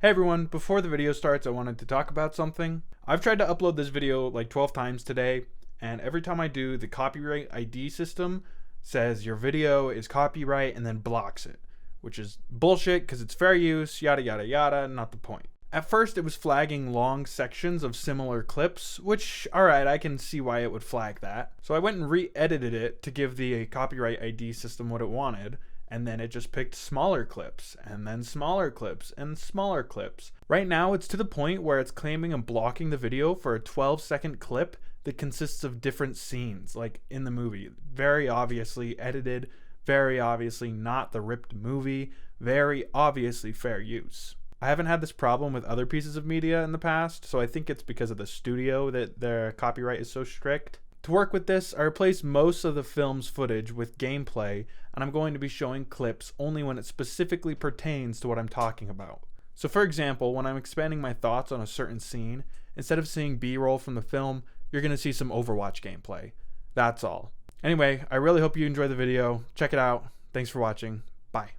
Hey everyone, before the video starts, I wanted to talk about something. I've tried to upload this video like 12 times today, and every time I do, the copyright ID system says your video is copyright and then blocks it, which is bullshit because it's fair use, yada yada yada, not the point. At first, it was flagging long sections of similar clips, which, alright, I can see why it would flag that. So I went and re-edited it to give the copyright ID system what it wanted, and then it just picked smaller clips, and then smaller clips, and smaller clips. Right now, it's to the point where it's claiming I'm blocking the video for a 12-second clip that consists of different scenes, like in the movie. Very obviously edited, very obviously not the ripped movie, very obviously fair use. I haven't had this problem with other pieces of media in the past, so I think it's because of the studio that their copyright is so strict. To work with this, I replaced most of the film's footage with gameplay, and I'm going to be showing clips only when it specifically pertains to what I'm talking about. So for example, when I'm expanding my thoughts on a certain scene, instead of seeing B-roll from the film, you're going to see some Overwatch gameplay. That's all. Anyway, I really hope you enjoy the video. Check it out. Thanks for watching. Bye.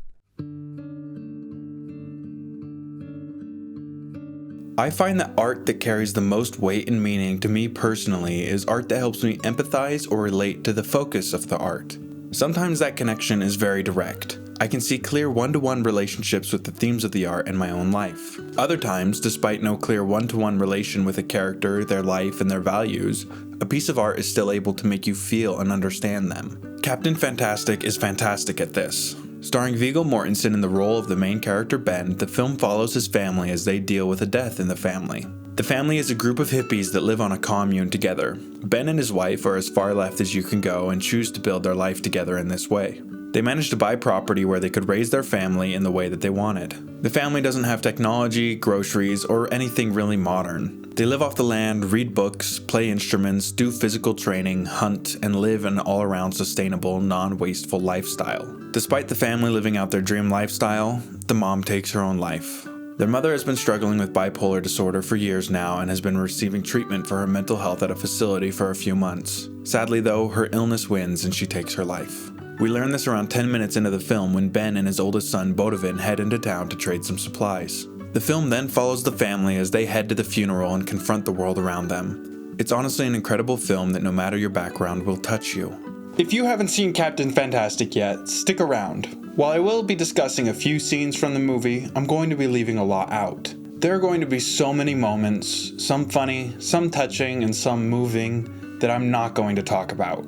I find that art that carries the most weight and meaning to me personally is art that helps me empathize or relate to the focus of the art. Sometimes that connection is very direct. I can see clear one-to-one relationships with the themes of the art in my own life. Other times, despite no clear one-to-one relation with a character, their life, and their values, a piece of art is still able to make you feel and understand them. Captain Fantastic is fantastic at this. Starring Viggo Mortensen in the role of the main character Ben, the film follows his family as they deal with a death in the family. The family is a group of hippies that live on a commune together. Ben and his wife are as far left as you can go and choose to build their life together in this way. They managed to buy property where they could raise their family in the way that they wanted. The family doesn't have technology, groceries, or anything really modern. They live off the land, read books, play instruments, do physical training, hunt, and live an all-around sustainable, non-wasteful lifestyle. Despite the family living out their dream lifestyle, the mom takes her own life. Their mother has been struggling with bipolar disorder for years now and has been receiving treatment for her mental health at a facility for a few months. Sadly though, her illness wins and she takes her life. We learn this around 10 minutes into the film when Ben and his oldest son Bodovin head into town to trade some supplies. The film then follows the family as they head to the funeral and confront the world around them. It's honestly an incredible film that no matter your background will touch you. If you haven't seen Captain Fantastic yet, stick around. While I will be discussing a few scenes from the movie, I'm going to be leaving a lot out. There are going to be so many moments, some funny, some touching, and some moving, that I'm not going to talk about.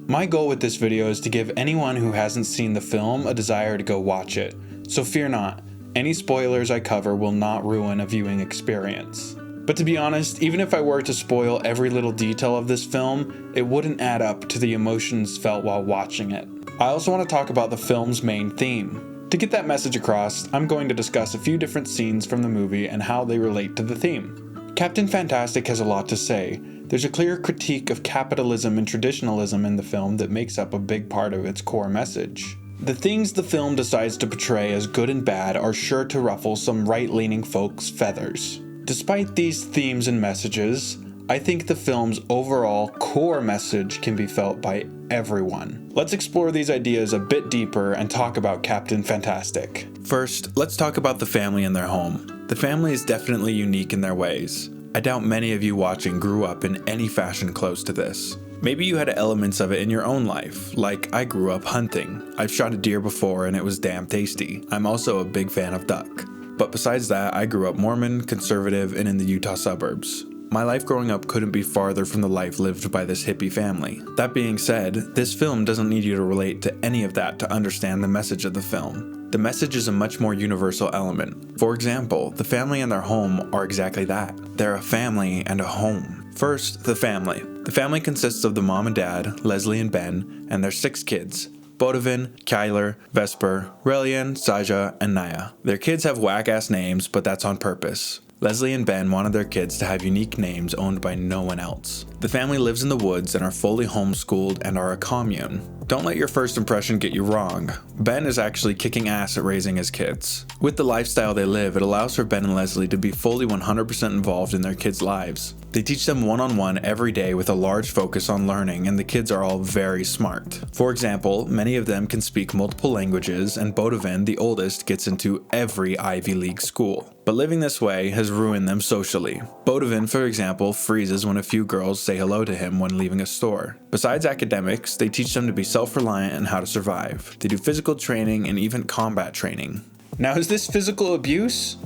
My goal with this video is to give anyone who hasn't seen the film a desire to go watch it, so fear not, any spoilers I cover will not ruin a viewing experience. But to be honest, even if I were to spoil every little detail of this film, it wouldn't add up to the emotions felt while watching it. I also want to talk about the film's main theme. To get that message across, I'm going to discuss a few different scenes from the movie and how they relate to the theme. Captain Fantastic has a lot to say. There's a clear critique of capitalism and traditionalism in the film that makes up a big part of its core message. The things the film decides to portray as good and bad are sure to ruffle some right-leaning folks' feathers. Despite these themes and messages, I think the film's overall core message can be felt by everyone. Let's explore these ideas a bit deeper and talk about Captain Fantastic. First, let's talk about the family and their home. The family is definitely unique in their ways. I doubt many of you watching grew up in any fashion close to this. Maybe you had elements of it in your own life, like I grew up hunting. I've shot a deer before and it was damn tasty. I'm also a big fan of duck. But besides that, I grew up Mormon, conservative, and in the Utah suburbs. My life growing up couldn't be farther from the life lived by this hippie family. That being said, this film doesn't need you to relate to any of that to understand the message of the film. The message is a much more universal element. For example, the family and their home are exactly that. They're a family and a home. First, the family. The family consists of the mom and dad, Leslie and Ben, and their 6 kids. Bodovin, Kyler, Vesper, Relian, Saja, and Naya. Their kids have whack-ass names, but that's on purpose. Leslie and Ben wanted their kids to have unique names owned by no one else. The family lives in the woods and are fully homeschooled and are a commune. Don't let your first impression get you wrong. Ben is actually kicking ass at raising his kids. With the lifestyle they live, it allows for Ben and Leslie to be fully 100% involved in their kids' lives. They teach them one-on-one every day with a large focus on learning, and the kids are all very smart. For example, many of them can speak multiple languages, and Bodovin, the oldest, gets into every Ivy League school. But living this way has ruined them socially. Bodovin, for example, freezes when a few girls say hello to him when leaving a store. Besides academics, they teach them to be self-reliant and how to survive. They do physical training and even combat training. Now, is this physical abuse?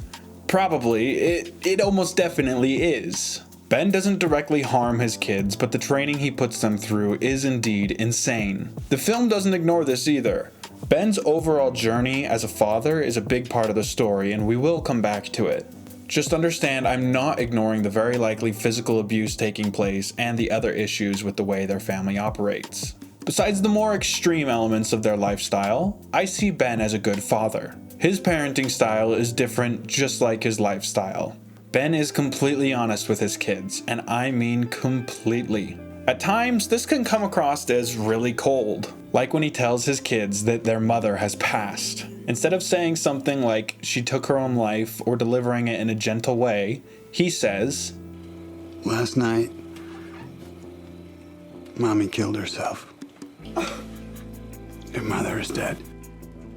Probably. It almost definitely is. Ben doesn't directly harm his kids, but the training he puts them through is indeed insane. The film doesn't ignore this either. Ben's overall journey as a father is a big part of the story, and we will come back to it. Just understand, I'm not ignoring the very likely physical abuse taking place and the other issues with the way their family operates. Besides the more extreme elements of their lifestyle, I see Ben as a good father. His parenting style is different, just like his lifestyle. Ben is completely honest with his kids, and I mean completely. At times, this can come across as really cold, like when he tells his kids that their mother has passed. Instead of saying something like she took her own life or delivering it in a gentle way, he says, "Last night, Mommy killed herself. Your mother is dead."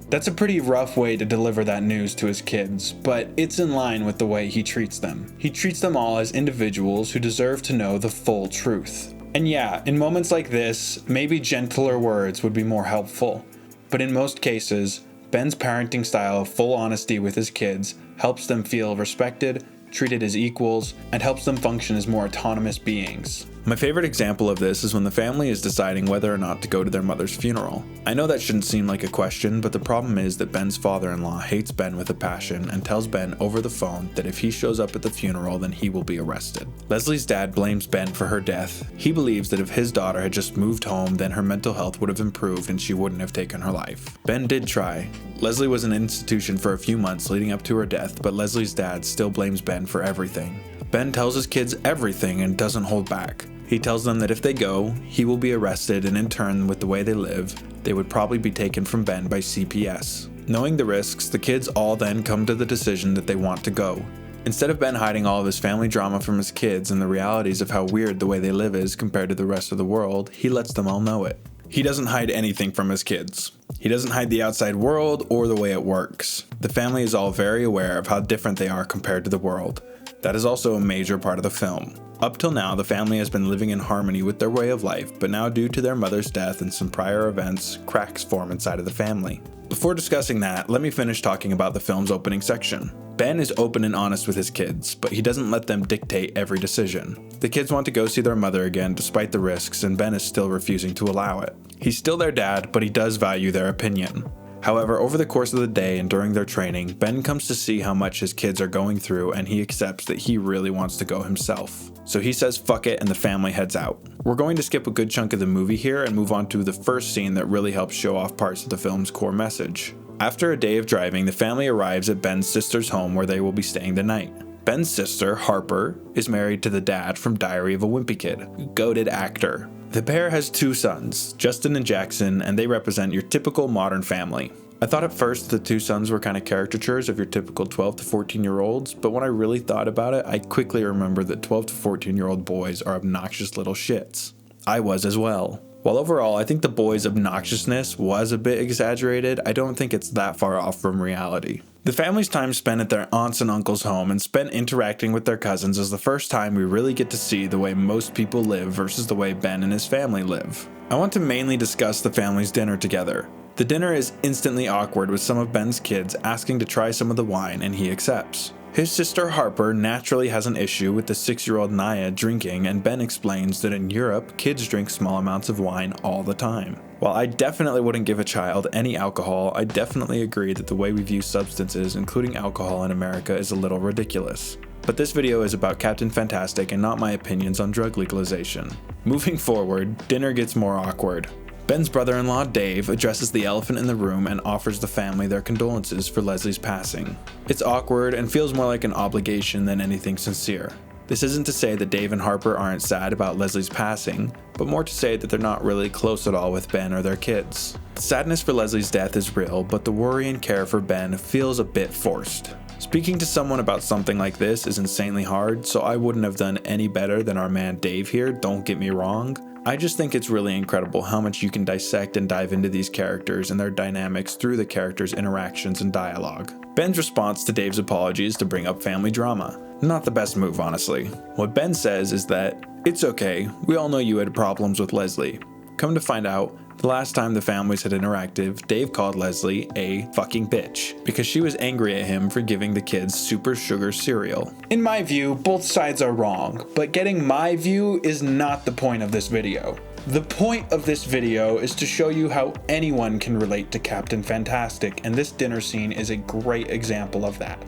That's a pretty rough way to deliver that news to his kids, but it's in line with the way he treats them. He treats them all as individuals who deserve to know the full truth. And yeah, in moments like this, maybe gentler words would be more helpful. But in most cases, Ben's parenting style of full honesty with his kids helps them feel respected, treated as equals, and helps them function as more autonomous beings. My favorite example of this is when the family is deciding whether or not to go to their mother's funeral. I know that shouldn't seem like a question, but the problem is that Ben's father-in-law hates Ben with a passion and tells Ben over the phone that if he shows up at the funeral, then he will be arrested. Leslie's dad blames Ben for her death. He believes that if his daughter had just moved home, then her mental health would have improved and she wouldn't have taken her life. Ben did try. Leslie was in an institution for a few months leading up to her death, but Leslie's dad still blames Ben for everything. Ben tells his kids everything and doesn't hold back. He tells them that if they go, he will be arrested, and in turn, with the way they live, they would probably be taken from Ben by CPS. Knowing the risks, the kids all then come to the decision that they want to go. Instead of Ben hiding all of his family drama from his kids and the realities of how weird the way they live is compared to the rest of the world, he lets them all know it. He doesn't hide anything from his kids. He doesn't hide the outside world or the way it works. The family is all very aware of how different they are compared to the world. That is also a major part of the film. Up till now, the family has been living in harmony with their way of life, but now due to their mother's death and some prior events, cracks form inside of the family. Before discussing that, let me finish talking about the film's opening section. Ben is open and honest with his kids, but he doesn't let them dictate every decision. The kids want to go see their mother again despite the risks, and Ben is still refusing to allow it. He's still their dad, but he does value their opinion. However, over the course of the day and during their training, Ben comes to see how much his kids are going through, and he accepts that he really wants to go himself. So he says fuck it and the family heads out. We're going to skip a good chunk of the movie here and move on to the first scene that really helps show off parts of the film's core message. After a day of driving, the family arrives at Ben's sister's home where they will be staying the night. Ben's sister, Harper, is married to the dad from Diary of a Wimpy Kid, goated actor. The pair has two sons, Justin and Jackson, and they represent your typical modern family. I thought at first the two sons were kind of caricatures of your typical 12 to 14 year olds, but when I really thought about it, I quickly remembered that 12 to 14 year old boys are obnoxious little shits. I was as well. While overall I think the boys' obnoxiousness was a bit exaggerated, I don't think it's that far off from reality. The family's time spent at their aunts and uncles' home and spent interacting with their cousins is the first time we really get to see the way most people live versus the way Ben and his family live. I want to mainly discuss the family's dinner together. The dinner is instantly awkward with some of Ben's kids asking to try some of the wine and he accepts. His sister Harper naturally has an issue with the 6-year-old Naya drinking, and Ben explains that in Europe, kids drink small amounts of wine all the time. While I definitely wouldn't give a child any alcohol, I definitely agree that the way we view substances, including alcohol in America, is a little ridiculous. But this video is about Captain Fantastic and not my opinions on drug legalization. Moving forward, dinner gets more awkward. Ben's brother-in-law, Dave, addresses the elephant in the room and offers the family their condolences for Leslie's passing. It's awkward and feels more like an obligation than anything sincere. This isn't to say that Dave and Harper aren't sad about Leslie's passing, but more to say that they're not really close at all with Ben or their kids. The sadness for Leslie's death is real, but the worry and care for Ben feels a bit forced. Speaking to someone about something like this is insanely hard, so I wouldn't have done any better than our man Dave here, don't get me wrong. I just think it's really incredible how much you can dissect and dive into these characters and their dynamics through the characters' interactions and dialogue. Ben's response to Dave's apology is to bring up family drama. Not the best move, honestly. What Ben says is that, "It's okay, we all know you had problems with Leslie." Come to find out, the last time the families had interacted, Dave called Leslie a fucking bitch because she was angry at him for giving the kids super sugar cereal. In my view, both sides are wrong, but getting my view is not the point of this video. The point of this video is to show you how anyone can relate to Captain Fantastic, and this dinner scene is a great example of that.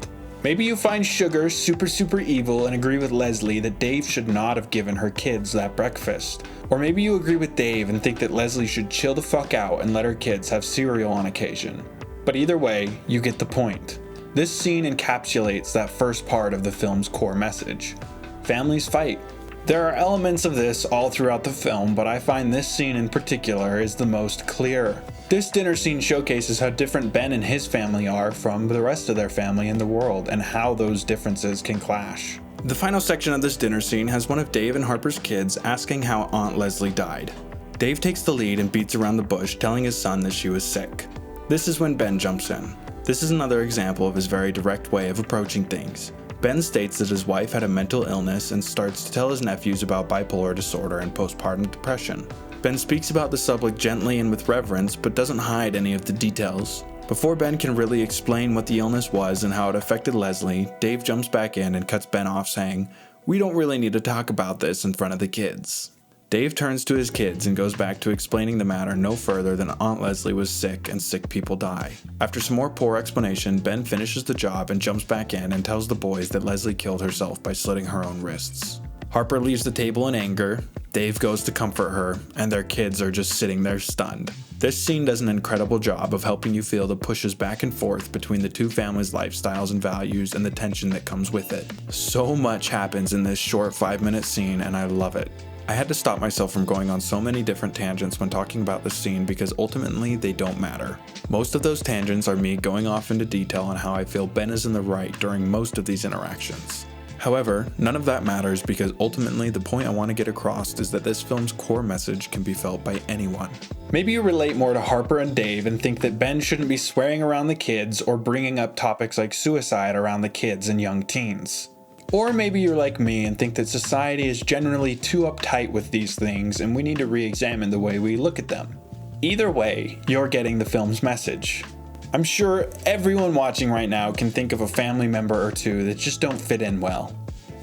Maybe you find Sugar super evil and agree with Leslie that Dave should not have given her kids that breakfast. Or maybe you agree with Dave and think that Leslie should chill the fuck out and let her kids have cereal on occasion. But either way, you get the point. This scene encapsulates that first part of the film's core message. Families fight. There are elements of this all throughout the film, but I find this scene in particular is the most clear. This dinner scene showcases how different Ben and his family are from the rest of their family in the world, and how those differences can clash. The final section of this dinner scene has one of Dave and Harper's kids asking how Aunt Leslie died. Dave takes the lead and beats around the bush, telling his son that she was sick. This is when Ben jumps in. This is another example of his very direct way of approaching things. Ben states that his wife had a mental illness and starts to tell his nephews about bipolar disorder and postpartum depression. Ben speaks about the subject gently and with reverence, but doesn't hide any of the details. Before Ben can really explain what the illness was and how it affected Leslie, Dave jumps back in and cuts Ben off, saying, "We don't really need to talk about this in front of the kids." Dave turns to his kids and goes back to explaining the matter no further than Aunt Leslie was sick and sick people die. After some more poor explanation, Ben finishes the job and jumps back in and tells the boys that Leslie killed herself by slitting her own wrists. Harper leaves the table in anger, Dave goes to comfort her, and their kids are just sitting there stunned. This scene does an incredible job of helping you feel the pushes back and forth between the two families' lifestyles and values and the tension that comes with it. So much happens in this short 5-minute scene, and I love it. I had to stop myself from going on so many different tangents when talking about this scene because ultimately they don't matter. Most of those tangents are me going off into detail on how I feel Ben is in the right during most of these interactions. However, none of that matters because ultimately the point I want to get across is that this film's core message can be felt by anyone. Maybe you relate more to Harper and Dave and think that Ben shouldn't be swearing around the kids or bringing up topics like suicide around the kids and young teens. Or maybe you're like me and think that society is generally too uptight with these things and we need to re-examine the way we look at them. Either way, you're getting the film's message. I'm sure everyone watching right now can think of a family member or two that just don't fit in well.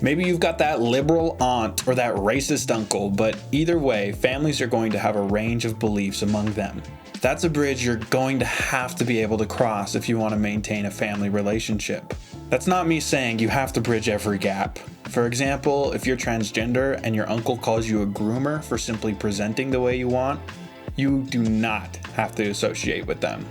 Maybe you've got that liberal aunt or that racist uncle, but either way, families are going to have a range of beliefs among them. That's a bridge you're going to have to be able to cross if you want to maintain a family relationship. That's not me saying you have to bridge every gap. For example, if you're transgender and your uncle calls you a groomer for simply presenting the way you want, you do not have to associate with them.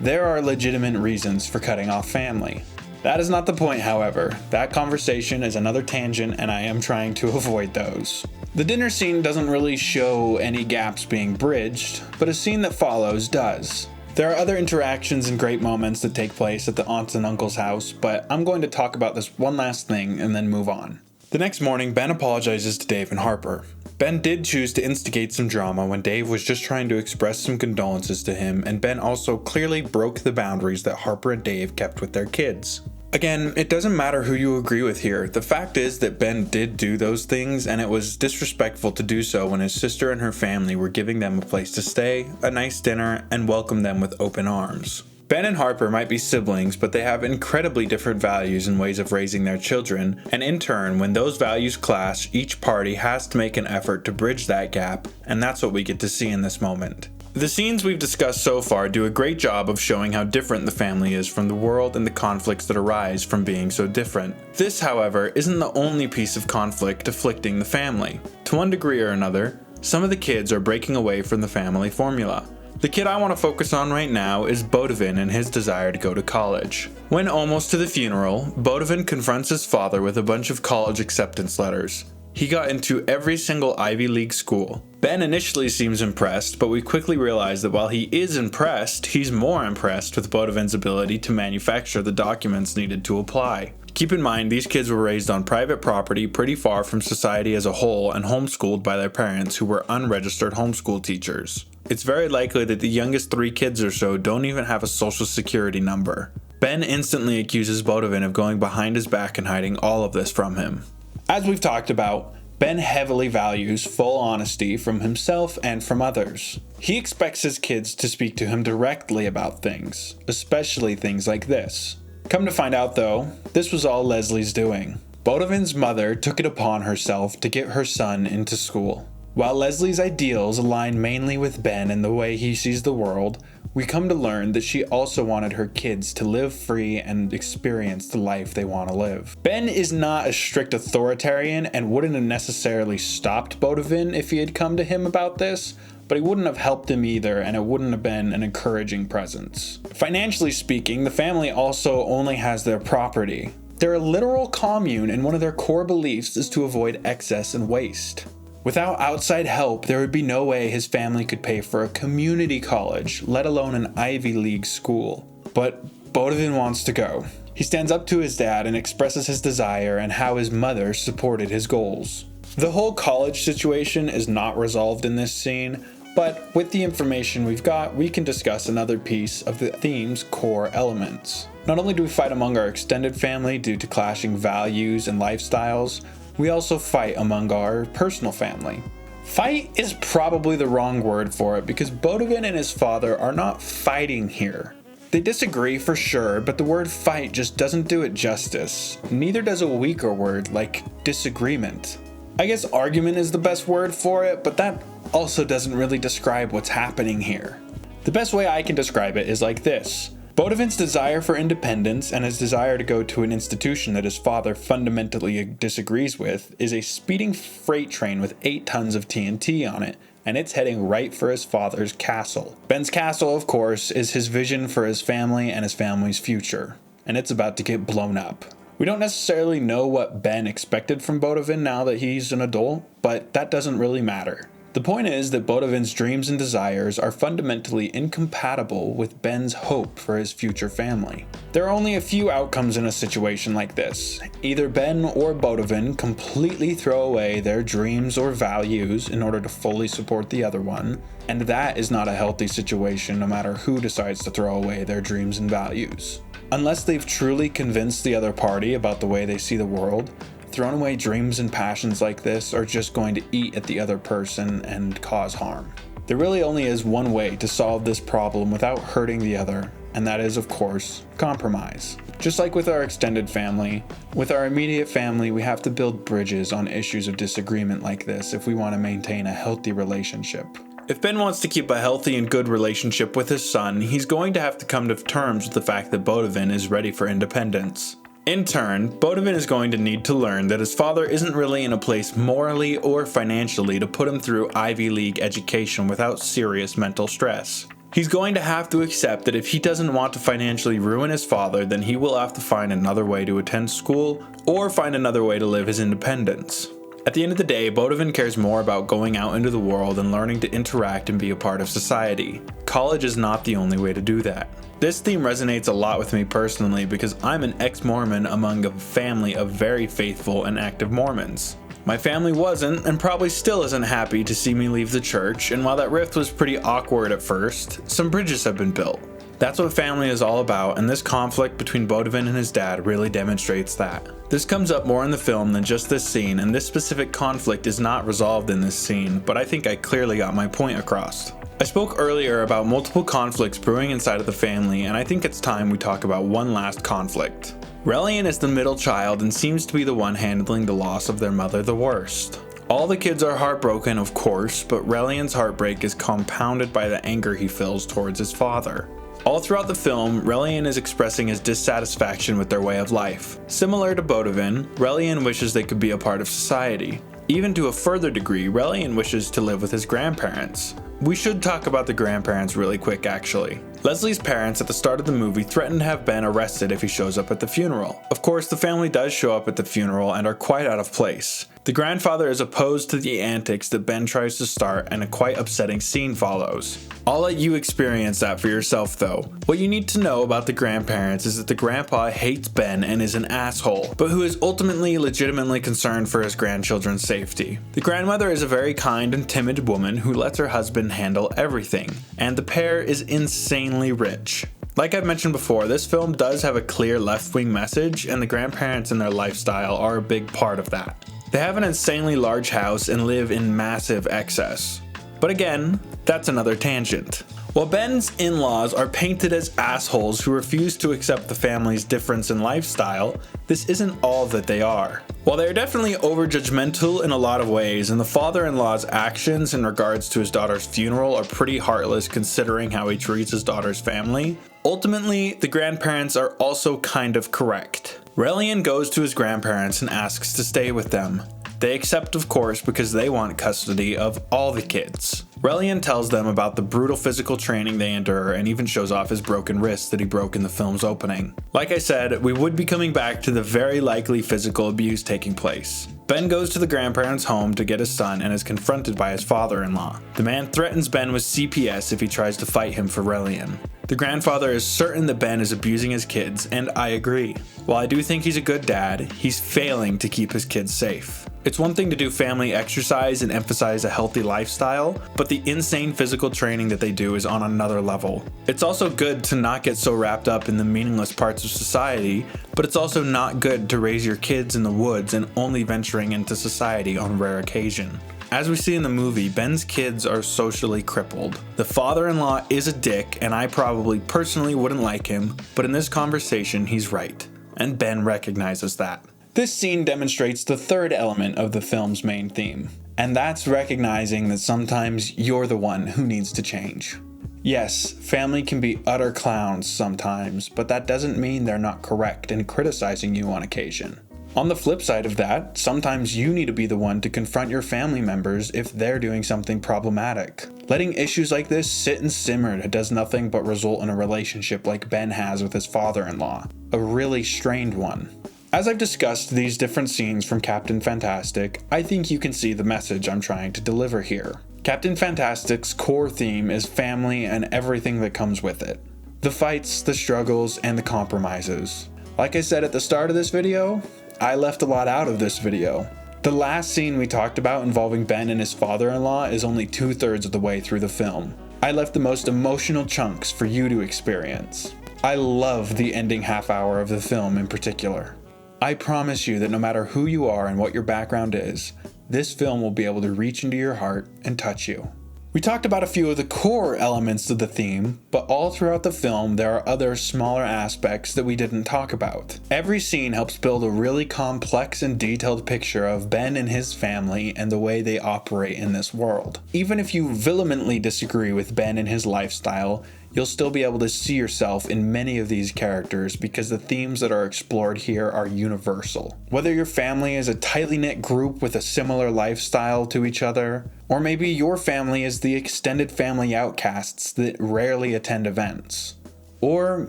There are legitimate reasons for cutting off family. That is not the point, however. That conversation is another tangent and I am trying to avoid those. The dinner scene doesn't really show any gaps being bridged, but a scene that follows does. There are other interactions and great moments that take place at the aunt's and uncle's house, but I'm going to talk about this one last thing and then move on. The next morning, Ben apologizes to Dave and Harper. Ben did choose to instigate some drama when Dave was just trying to express some condolences to him, and Ben also clearly broke the boundaries that Harper and Dave kept with their kids. Again, it doesn't matter who you agree with here. The fact is that Ben did do those things, and it was disrespectful to do so when his sister and her family were giving them a place to stay, a nice dinner, and welcome them with open arms. Ben and Harper might be siblings, but they have incredibly different values and ways of raising their children, and in turn, when those values clash, each party has to make an effort to bridge that gap, and that's what we get to see in this moment. The scenes we've discussed so far do a great job of showing how different the family is from the world and the conflicts that arise from being so different. This, however, isn't the only piece of conflict afflicting the family. To one degree or another, some of the kids are breaking away from the family formula. The kid I want to focus on right now is Bodovin and his desire to go to college. When almost to the funeral, Bodovin confronts his father with a bunch of college acceptance letters. He got into every single Ivy League school. Ben initially seems impressed, but we quickly realize that while he is impressed, he's more impressed with Bodovin's ability to manufacture the documents needed to apply. Keep in mind, these kids were raised on private property pretty far from society as a whole and homeschooled by their parents who were unregistered homeschool teachers. It's very likely that the youngest 3 kids or so don't even have a social security number. Ben instantly accuses Bodovin of going behind his back and hiding all of this from him. As we've talked about, Ben heavily values full honesty from himself and from others. He expects his kids to speak to him directly about things, especially things like this. Come to find out though, this was all Leslie's doing. Bodovin's mother took it upon herself to get her son into school. While Leslie's ideals align mainly with Ben and the way he sees the world, we come to learn that she also wanted her kids to live free and experience the life they want to live. Ben is not a strict authoritarian and wouldn't have necessarily stopped Bodovin if he had come to him about this, but he wouldn't have helped him either, and it wouldn't have been an encouraging presence. Financially speaking, the family also only has their property. They're a literal commune, and one of their core beliefs is to avoid excess and waste. Without outside help, there would be no way his family could pay for a community college, let alone an Ivy League school. But Bodovin wants to go. He stands up to his dad and expresses his desire and how his mother supported his goals. The whole college situation is not resolved in this scene, but with the information we've got, we can discuss another piece of the theme's core elements. Not only do we fight among our extended family due to clashing values and lifestyles, we also fight among our personal family. Fight is probably the wrong word for it because Bodovin and his father are not fighting here. They disagree for sure, but the word fight just doesn't do it justice. Neither does a weaker word like disagreement. I guess argument is the best word for it, but that also doesn't really describe what's happening here. The best way I can describe it is like this. Bodovin's desire for independence and his desire to go to an institution that his father fundamentally disagrees with is a speeding freight train with 8 tons of TNT on it, and it's heading right for his father's castle. Ben's castle, of course, is his vision for his family and his family's future, and it's about to get blown up. We don't necessarily know what Ben expected from Bodovin now that he's an adult, but that doesn't really matter. The point is that Bodovin's dreams and desires are fundamentally incompatible with Ben's hope for his future family. There are only a few outcomes in a situation like this. Either Ben or Bodovin completely throw away their dreams or values in order to fully support the other one, and that is not a healthy situation no matter who decides to throw away their dreams and values. Unless they've truly convinced the other party about the way they see the world, thrown away dreams and passions like this are just going to eat at the other person and cause harm. There really only is one way to solve this problem without hurting the other, and that is, of course, compromise. Just like with our extended family, with our immediate family, we have to build bridges on issues of disagreement like this if we want to maintain a healthy relationship. If Ben wants to keep a healthy and good relationship with his son, he's going to have to come to terms with the fact that Bodovin is ready for independence. In turn, Bodovin is going to need to learn that his father isn't really in a place morally or financially to put him through Ivy League education without serious mental stress. He's going to have to accept that if he doesn't want to financially ruin his father, then he will have to find another way to attend school or find another way to live his independence. At the end of the day, Bodovin cares more about going out into the world and learning to interact and be a part of society. College is not the only way to do that. This theme resonates a lot with me personally because I'm an ex-Mormon among a family of very faithful and active Mormons. My family wasn't, and probably still isn't happy to see me leave the church, and while that rift was pretty awkward at first, some bridges have been built. That's what family is all about, and this conflict between Bodovin and his dad really demonstrates that. This comes up more in the film than just this scene, and this specific conflict is not resolved in this scene, but I think I clearly got my point across. I spoke earlier about multiple conflicts brewing inside of the family, and I think it's time we talk about one last conflict. Relian is the middle child and seems to be the one handling the loss of their mother the worst. All the kids are heartbroken, of course, but Relian's heartbreak is compounded by the anger he feels towards his father. All throughout the film, Relian is expressing his dissatisfaction with their way of life. Similar to Bodovin, Relian wishes they could be a part of society. Even to a further degree, Relian wishes to live with his grandparents. We should talk about the grandparents really quick actually. Leslie's parents at the start of the movie threaten to have Ben arrested if he shows up at the funeral. Of course, the family does show up at the funeral and are quite out of place. The grandfather is opposed to the antics that Ben tries to start, and a quite upsetting scene follows. I'll let you experience that for yourself though. What you need to know about the grandparents is that the grandpa hates Ben and is an asshole, but who is ultimately legitimately concerned for his grandchildren's safety. The grandmother is a very kind and timid woman who lets her husband handle everything, and the pair is insanely rich. Like I've mentioned before, this film does have a clear left-wing message, and the grandparents and their lifestyle are a big part of that. They have an insanely large house and live in massive excess. But again, that's another tangent. While Ben's in-laws are painted as assholes who refuse to accept the family's difference in lifestyle, this isn't all that they are. While they are definitely over-judgmental in a lot of ways, and the father-in-law's actions in regards to his daughter's funeral are pretty heartless considering how he treats his daughter's family, ultimately, the grandparents are also kind of correct. Relian goes to his grandparents and asks to stay with them. They accept, of course, because they want custody of all the kids. Relian tells them about the brutal physical training they endure and even shows off his broken wrist that he broke in the film's opening. Like I said, we would be coming back to the very likely physical abuse taking place. Ben goes to the grandparents' home to get his son and is confronted by his father-in-law. The man threatens Ben with CPS if he tries to fight him for Relian. The grandfather is certain that Ben is abusing his kids, and I agree. While I do think he's a good dad, he's failing to keep his kids safe. It's one thing to do family exercise and emphasize a healthy lifestyle, but the insane physical training that they do is on another level. It's also good to not get so wrapped up in the meaningless parts of society, but it's also not good to raise your kids in the woods and only venturing into society on rare occasion. As we see in the movie, Ben's kids are socially crippled. The father-in-law is a dick, and I probably personally wouldn't like him, but in this conversation he's right, and Ben recognizes that. This scene demonstrates the third element of the film's main theme, and that's recognizing that sometimes you're the one who needs to change. Yes, family can be utter clowns sometimes, but that doesn't mean they're not correct in criticizing you on occasion. On the flip side of that, sometimes you need to be the one to confront your family members if they're doing something problematic. Letting issues like this sit and simmer does nothing but result in a relationship like Ben has with his father-in-law, a really strained one. As I've discussed these different scenes from Captain Fantastic, I think you can see the message I'm trying to deliver here. Captain Fantastic's core theme is family and everything that comes with it. The fights, the struggles, and the compromises. Like I said at the start of this video, I left a lot out of this video. The last scene we talked about involving Ben and his father-in-law is only 2/3 of the way through the film. I left the most emotional chunks for you to experience. I love the ending half hour of the film in particular. I promise you that no matter who you are and what your background is, this film will be able to reach into your heart and touch you. We talked about a few of the core elements of the theme, but all throughout the film there are other smaller aspects that we didn't talk about. Every scene helps build a really complex and detailed picture of Ben and his family and the way they operate in this world. Even if you vehemently disagree with Ben and his lifestyle, you'll still be able to see yourself in many of these characters because the themes that are explored here are universal. Whether your family is a tightly knit group with a similar lifestyle to each other, or maybe your family is the extended family outcasts that rarely attend events. Or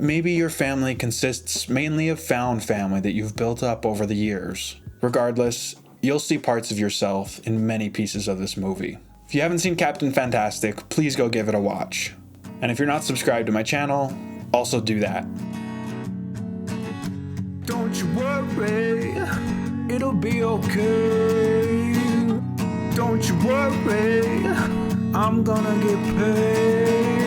maybe your family consists mainly of found family that you've built up over the years. Regardless, you'll see parts of yourself in many pieces of this movie. If you haven't seen Captain Fantastic, please go give it a watch. And if you're not subscribed to my channel, also do that. Don't you worry, it'll be okay. Don't you worry, I'm gonna get paid.